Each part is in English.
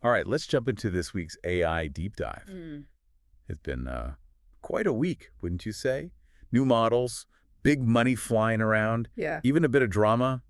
All right, let's jump into this week's AI deep dive. Mm, It's been quite a week, wouldn't you say? New models, big money flying around, yeah, even a bit of drama.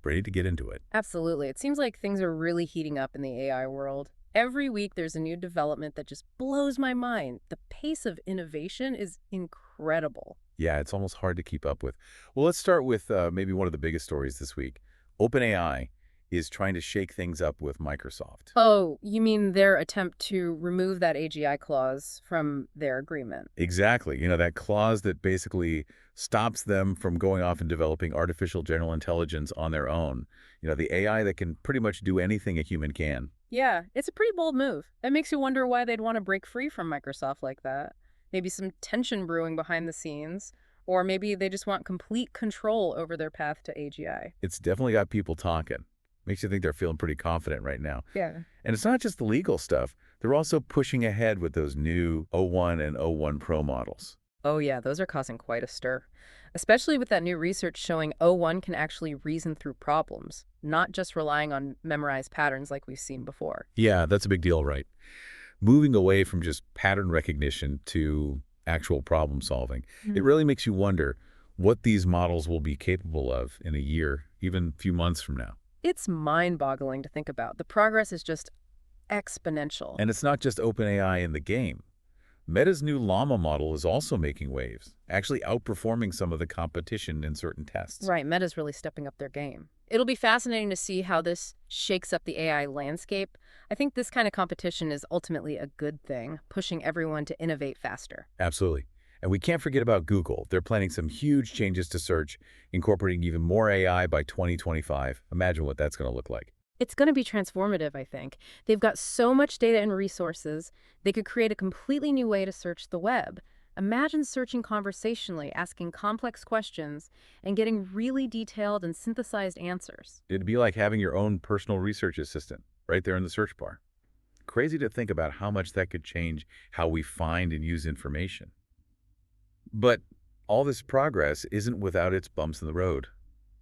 Ready to get into it. absolutely. It seems like things are really heating up in the AI world. Every week there's a new development that just blows my mind. The pace of innovation is incredible. Yeah, it's almost hard to keep up with. Well, let's start with maybe one of the biggest stories this week. OpenAI is trying to shake things up with Microsoft. Oh, you mean their attempt to remove that AGI clause from their agreement? Exactly. That clause that basically stops them from going off and developing artificial general intelligence on their own. The AI that can pretty much do anything a human can. Yeah, it's a pretty bold move. It makes you wonder why they'd want to break free from Microsoft like that. Maybe some tension brewing behind the scenes, or maybe they just want complete control over their path to AGI. It's definitely got people talking. Makes you think they're feeling pretty confident right now. Yeah. And it's not just the legal stuff. They're also pushing ahead with those new O1 and O1 Pro models. Oh, yeah, those are causing quite a stir. Especially with that new research showing O1 can actually reason through problems, not just relying on memorized patterns like we've seen before. Yeah, that's a big deal, right? Moving away from just pattern recognition to actual problem solving. It Mm. really makes you wonder what these models will be capable of in a year, even a few months from now. It's mind-boggling to think about. The progress is just exponential. And it's not just OpenAI in the game. Meta's new Llama model is also making waves, actually outperforming some of the competition in certain tests. Right, Meta's really stepping up their game. It'll be fascinating to see how this shakes up the AI landscape. I think this kind of competition is ultimately a good thing, pushing everyone to innovate faster. Absolutely. And we can't forget about Google. They're planning some huge changes to search, incorporating even more AI by 2025. Imagine what that's going to look like. It's going to be transformative, I think. They've got so much data and resources, they could create a completely new way to search the web. Imagine searching conversationally, asking complex questions, and getting really detailed and synthesized answers. It'd be like having your own personal research assistant right there in the search bar. Crazy to think about how much that could change how we find and use information. But all this progress isn't without its bumps in the road.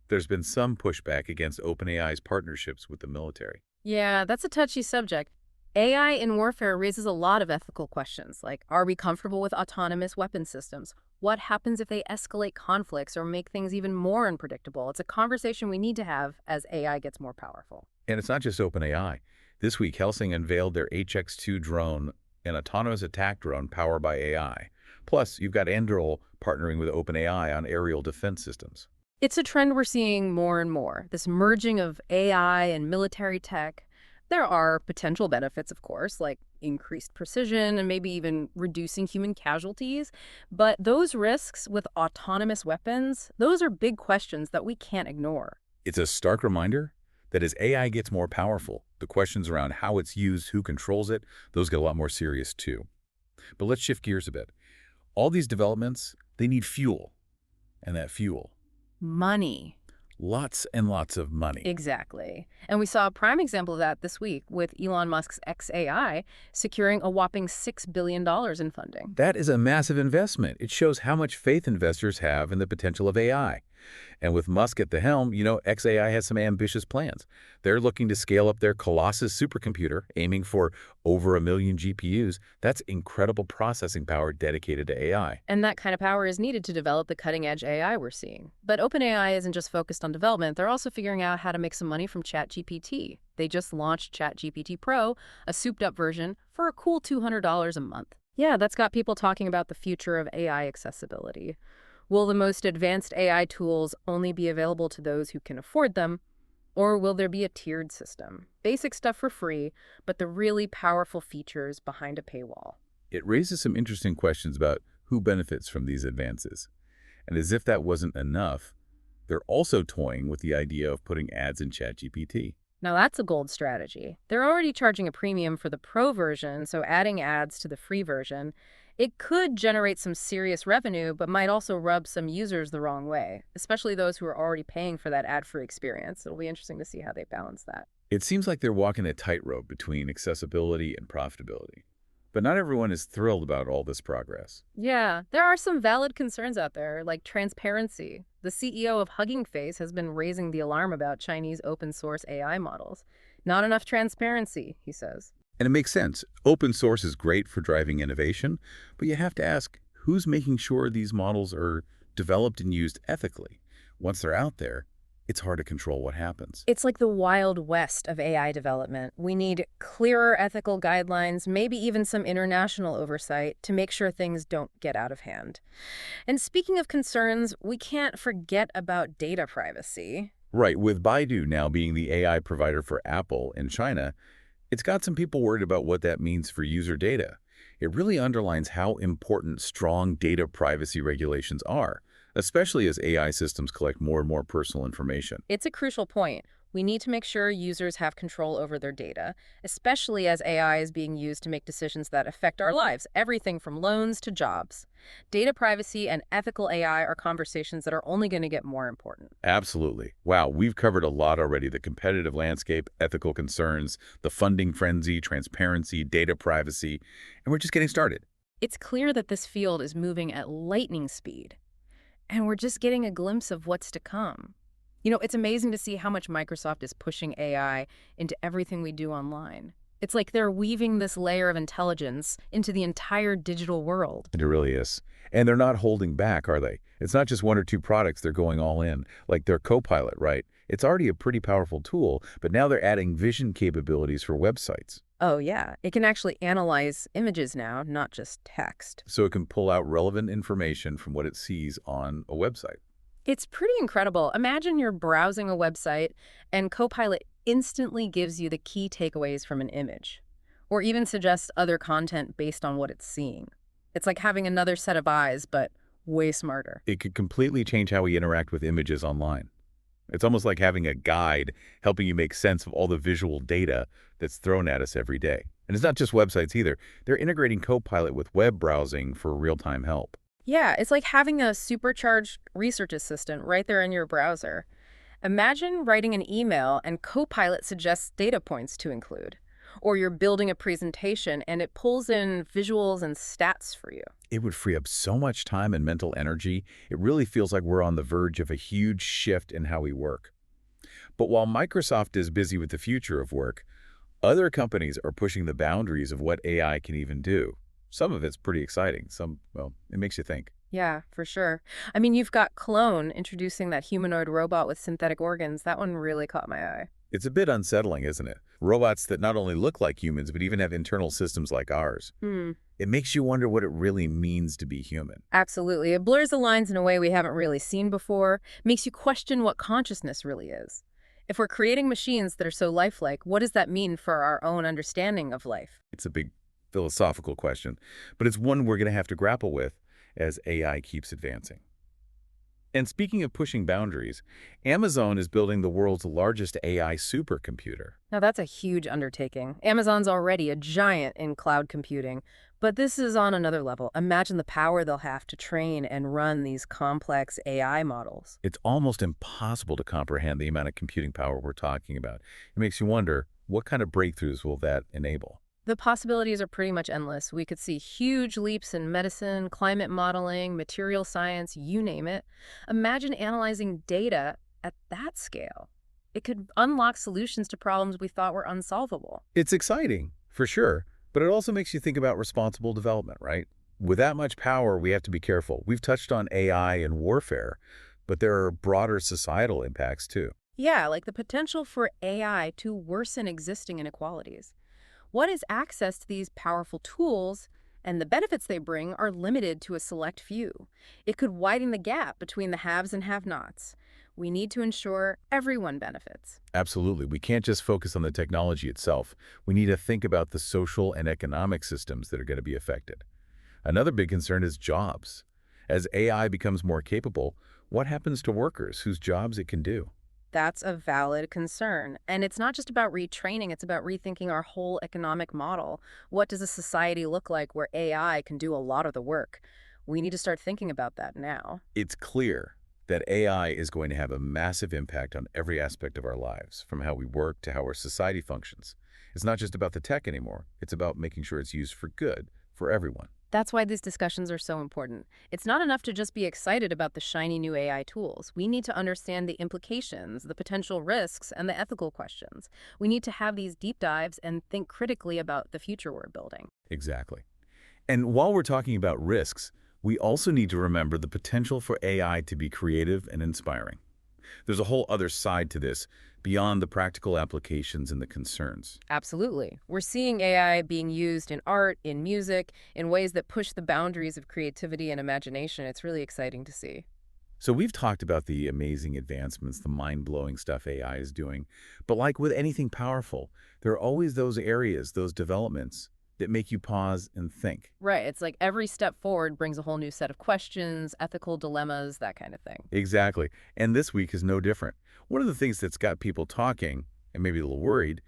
There's been some pushback against OpenAI's partnerships with the military. Yeah, that's a touchy subject. AI in warfare raises a lot of ethical questions, like are we comfortable with autonomous weapon systems? What happens if they escalate conflicts or make things even more unpredictable? It's a conversation we need to have as AI gets more powerful. And it's not just OpenAI. This week, Helsing unveiled their HX2 drone, an autonomous attack drone powered by AI. Plus, you've got Anduril partnering with OpenAI on aerial defense systems. It's a trend we're seeing more and more, this merging of AI and military tech. There are potential benefits, of course, like increased precision and maybe even reducing human casualties. But those risks with autonomous weapons, those are big questions that we can't ignore. It's a stark reminder that as AI gets more powerful, the questions around how it's used, who controls it, those get a lot more serious too. But let's shift gears a bit. All these developments, they need fuel. And that fuel, Money. lots and lots of money. Exactly. And we saw a prime example of that this week with Elon Musk's XAI securing a whopping $6 billion in funding. That is a massive investment. It shows how much faith investors have in the potential of AI. And with Musk at the helm, XAI has some ambitious plans. They're looking to scale up their Colossus supercomputer, aiming for over 1 million GPUs. That's incredible processing power dedicated to AI. And that kind of power is needed to develop the cutting-edge AI we're seeing. But OpenAI isn't just focused on development. They're also figuring out how to make some money from ChatGPT. They just launched ChatGPT Pro, a souped-up version, for a cool $200 a month. Yeah, that's got people talking about the future of AI accessibility. Will the most advanced AI tools only be available to those who can afford them? Or will there be a tiered system? Basic stuff for free, but the really powerful features behind a paywall. It raises some interesting questions about who benefits from these advances. And as if that wasn't enough, they're also toying with the idea of putting ads in ChatGPT. Now that's a gold strategy. They're already charging a premium for the Pro version, so adding ads to the free version, it could generate some serious revenue, but might also rub some users the wrong way, especially those who are already paying for that ad-free experience. It'll be interesting to see how they balance that. It seems like they're walking a tightrope between accessibility and profitability. But not everyone is thrilled about all this progress. Yeah, there are some valid concerns out there, like transparency. The CEO of Hugging Face has been raising the alarm about Chinese open source AI models. Not enough transparency, he says. And it makes sense. Open source is great for driving innovation, but you have to ask, who's making sure these models are developed and used ethically? Once they're out there, it's hard to control what happens. It's like the Wild West of AI development. We need clearer ethical guidelines, maybe even some international oversight to make sure things don't get out of hand. And speaking of concerns, we can't forget about data privacy. Right, with Baidu now being the AI provider for Apple in China, it's got some people worried about what that means for user data. It really underlines how important strong data privacy regulations are, especially as AI systems collect more and more personal information. It's a crucial point. We need to make sure users have control over their data, especially as AI is being used to make decisions that affect our lives, everything from loans to jobs. Data privacy and ethical AI are conversations that are only going to get more important. Absolutely. Wow, we've covered a lot already. The competitive landscape, ethical concerns, the funding frenzy, transparency, data privacy, and we're just getting started. It's clear that this field is moving at lightning speed, and we're just getting a glimpse of what's to come. It's amazing to see how much Microsoft is pushing AI into everything we do online. It's like they're weaving this layer of intelligence into the entire digital world. It really is. And they're not holding back, are they? It's not just one or two products they're going all in, like their Copilot, right? It's already a pretty powerful tool, but now they're adding vision capabilities for websites. Oh, yeah. It can actually analyze images now, not just text. So it can pull out relevant information from what it sees on a website. It's pretty incredible. Imagine you're browsing a website and Copilot instantly gives you the key takeaways from an image, or even suggests other content based on what it's seeing. It's like having another set of eyes, but way smarter. It could completely change how we interact with images online. It's almost like having a guide helping you make sense of all the visual data that's thrown at us every day. And it's not just websites either. They're integrating Copilot with web browsing for real-time help. Yeah, it's like having a supercharged research assistant right there in your browser. Imagine writing an email and Copilot suggests data points to include. Or you're building a presentation and it pulls in visuals and stats for you. It would free up so much time and mental energy. It really feels like we're on the verge of a huge shift in how we work. But while Microsoft is busy with the future of work, other companies are pushing the boundaries of what AI can even do. Some of it's pretty exciting. Well, it makes you think. Yeah, for sure. I mean, you've got Clone introducing that humanoid robot with synthetic organs. That one really caught my eye. It's a bit unsettling, isn't it? Robots that not only look like humans, but even have internal systems like ours. It makes you wonder what it really means to be human. Absolutely. It blurs the lines in a way we haven't really seen before, makes you question what consciousness really is. If we're creating machines that are so lifelike, what does that mean for our own understanding of life? It's a big philosophical question, but it's one we're going to have to grapple with as AI keeps advancing. And speaking of pushing boundaries, Amazon is building the world's largest AI supercomputer. Now, that's a huge undertaking. Amazon's already a giant in cloud computing, but this is on another level. Imagine the power they'll have to train and run these complex AI models. It's almost impossible to comprehend the amount of computing power we're talking about. It makes you wonder, what kind of breakthroughs will that enable? The possibilities are pretty much endless. We could see huge leaps in medicine, climate modeling, material science, you name it. Imagine analyzing data at that scale. It could unlock solutions to problems we thought were unsolvable. It's exciting, for sure, but it also makes you think about responsible development, right? With that much power, we have to be careful. We've touched on AI and warfare, but there are broader societal impacts too. Yeah, like the potential for AI to worsen existing inequalities. What is access to these powerful tools and the benefits they bring are limited to a select few. It could widen the gap between the haves and have-nots. We need to ensure everyone benefits. Absolutely. We can't just focus on the technology itself. We need to think about the social and economic systems that are going to be affected. Another big concern is jobs. As AI becomes more capable, what happens to workers whose jobs it can do? That's a valid concern. And it's not just about retraining, it's about rethinking our whole economic model. What does a society look like where AI can do a lot of the work? We need to start thinking about that now. It's clear that AI is going to have a massive impact on every aspect of our lives, from how we work to how our society functions. It's not just about the tech anymore. It's about making sure it's used for good for everyone. That's why these discussions are so important. It's not enough to just be excited about the shiny new AI tools. We need to understand the implications, the potential risks, and the ethical questions. We need to have these deep dives and think critically about the future we're building. Exactly. And while we're talking about risks, we also need to remember the potential for AI to be creative and inspiring. There's a whole other side to this, beyond the practical applications and the concerns. Absolutely. We're seeing AI being used in art, in music, in ways that push the boundaries of creativity and imagination. It's really exciting to see. So we've talked about the amazing advancements, the mind-blowing stuff AI is doing. But like with anything powerful, there are always those areas, those developments that make you pause and think. Right. It's like every step forward brings a whole new set of questions, ethical dilemmas, that kind of thing. Exactly. And this week is no different. One of the things that's got people talking, and maybe a little worried,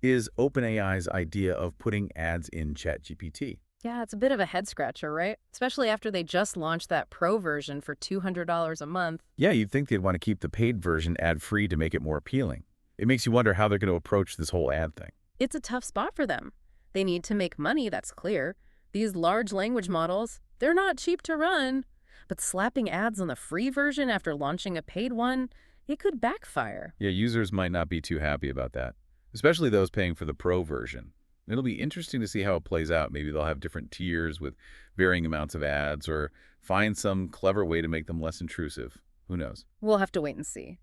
is OpenAI's idea of putting ads in ChatGPT. Yeah, it's a bit of a head scratcher, right? Especially after they just launched that pro version for $200 a month. Yeah, you'd think they'd want to keep the paid version ad-free to make it more appealing. It makes you wonder how they're going to approach this whole ad thing. It's a tough spot for them. They need to make money, that's clear. These large language models, they're not cheap to run. But slapping ads on the free version after launching a paid one, it could backfire. Yeah, users might not be too happy about that, especially those paying for the pro version. It'll be interesting to see how it plays out. Maybe they'll have different tiers with varying amounts of ads or find some clever way to make them less intrusive. Who knows? We'll have to wait and see.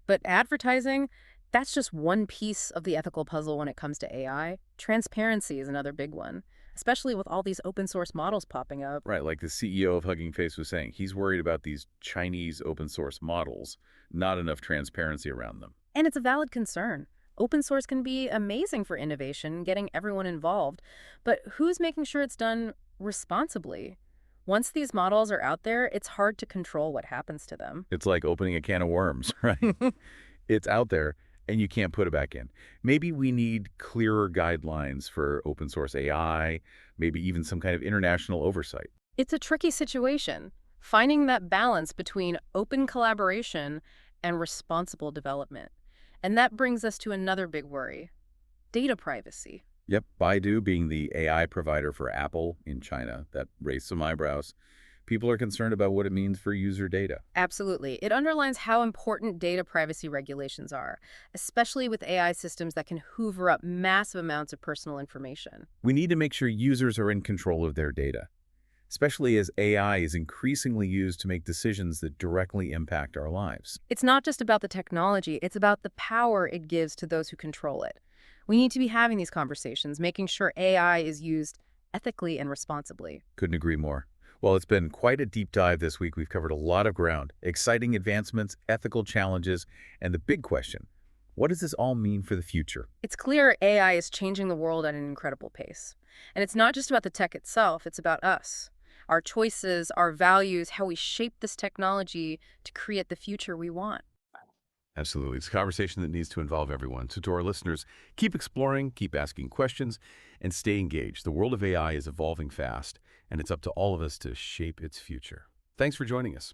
But advertising, that's just one piece of the ethical puzzle when it comes to AI. Transparency is another big one, especially with all these open source models popping up. Right, like the CEO of Hugging Face was saying, he's worried about these Chinese open source models, not enough transparency around them. And it's a valid concern. Open source can be amazing for innovation, getting everyone involved, but who's making sure it's done responsibly? Once these models are out there, it's hard to control what happens to them. It's like opening a can of worms, right? It's out there and you can't put it back in. Maybe we need clearer guidelines for open source AI, maybe even some kind of international oversight. It's a tricky situation, finding that balance between open collaboration and responsible development. And that brings us to another big worry, data privacy. Yep, Baidu being the AI provider for Apple in China, that raised some eyebrows. People are concerned about what it means for user data. Absolutely. It underlines how important data privacy regulations are, especially with AI systems that can hoover up massive amounts of personal information. We need to make sure users are in control of their data, especially as AI is increasingly used to make decisions that directly impact our lives. It's not just about the technology, it's about the power it gives to those who control it. We need to be having these conversations, making sure AI is used ethically and responsibly. Couldn't agree more. Well, it's been quite a deep dive this week. We've covered a lot of ground, exciting advancements, ethical challenges, and the big question, what does this all mean for the future? It's clear AI is changing the world at an incredible pace. And it's not just about the tech itself, it's about us. Our choices, our values, how we shape this technology to create the future we want. Absolutely. It's a conversation that needs to involve everyone. So to our listeners, keep exploring, keep asking questions, and stay engaged. The world of AI is evolving fast, and it's up to all of us to shape its future. Thanks for joining us.